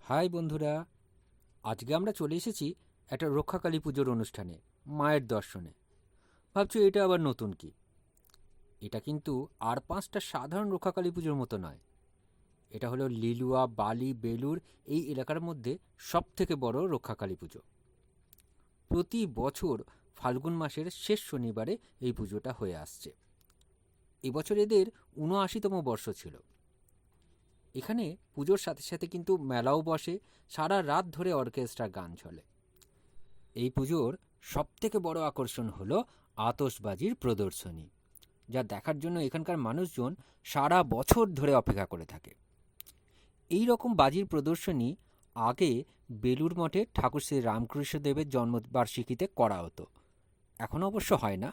High বন্ধুরা, আজকে আমরা চলে এসেছি একটা রক্ষাকালী পুজোর অনুষ্ঠানে, মায়ের দর্শনে। ভাবছো এটা আবার নতুন কি? এটা কিন্তু আর 5টা সাধারণ রক্ষাকালী পুজোর মতো নয়। এটা হলো লিলুয়া, বালি, বেলুর এই এলাকার মধ্যে সবথেকে বড় রক্ষাকালী পুজো। প্রতি বছর ফাল্গুন মাসের শেষ শনিবারে এই পুজোটা হয়ে আসছে। এবছর এদের ৭৯তম বর্ষ ছিল। এখানে পুজোর সাথে সাথে কিন্তু মেলাও বসে, সারা রাত ধরে অর্কেস্ট্রা গান চলে। এই পুজোর সবথেকে বড় আকর্ষণ হলো আতশবাজির প্রদর্শনী, যা দেখার জন্য এখানকার মানুষজন সারা বছর ধরে অপেক্ষা করে থাকে। এই রকম বাজির প্রদর্শনী আগে বেলুর মঠে ঠাকুর শ্রী রামকৃষ্ণদেবের জন্মবার্ষিকীতে করা হতো। এখন অবশ্য হয় না,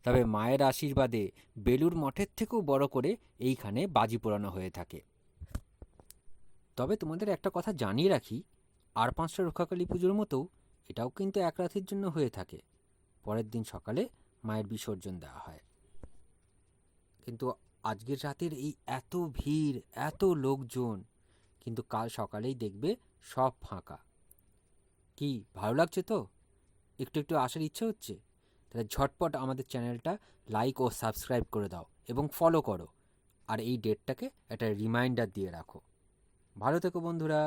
তবে মায়ের আশীর্বাদে বেলুর মঠের থেকেও বড় করে এইখানে বাজি পোড়ানো হয়ে থাকে। তবে তোমাদের একটা কথা জানিয়ে রাখি, আর 5টা রক্ষাকালী পুজোর মতো এটাও কিন্তু এক রাতের জন্য হয়ে থাকে। পরের দিন সকালে মায়ের বিসর্জন দেওয়া হয়। কিন্তু আজকের রাতের এই এত ভিড়, এত লোকজন, কিন্তু কাল সকালেই দেখবে সব ফাঁকা। কি ভালো লাগছে তো? একটু একটু আসার ইচ্ছে হচ্ছে? তাহলে ঝটপট আমাদের চ্যানেলটা লাইক ও সাবস্ক্রাইব করে দাও এবং ফলো করো। আর এই ডেটটাকে একটা রিমাইন্ডার দিয়ে রাখো। ভালো থেকো বন্ধুরা।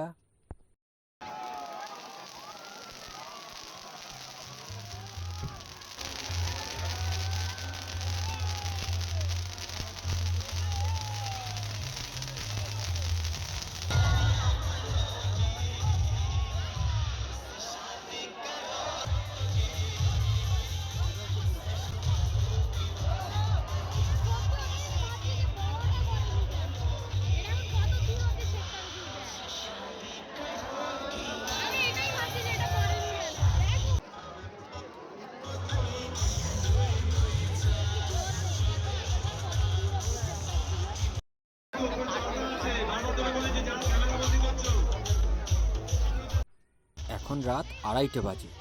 এখন রাত 2:30 বাজে,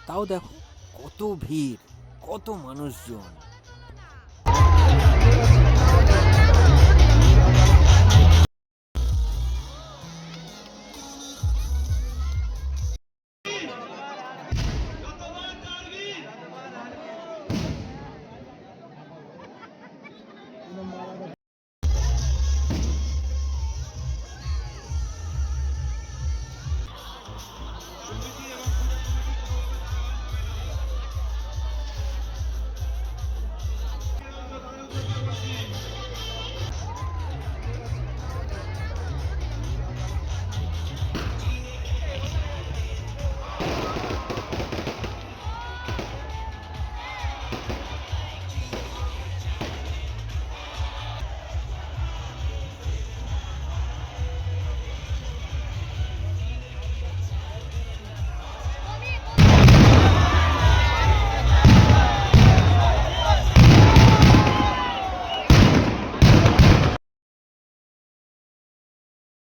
তাও দেখো কত ভিড়, কত মানুষজন।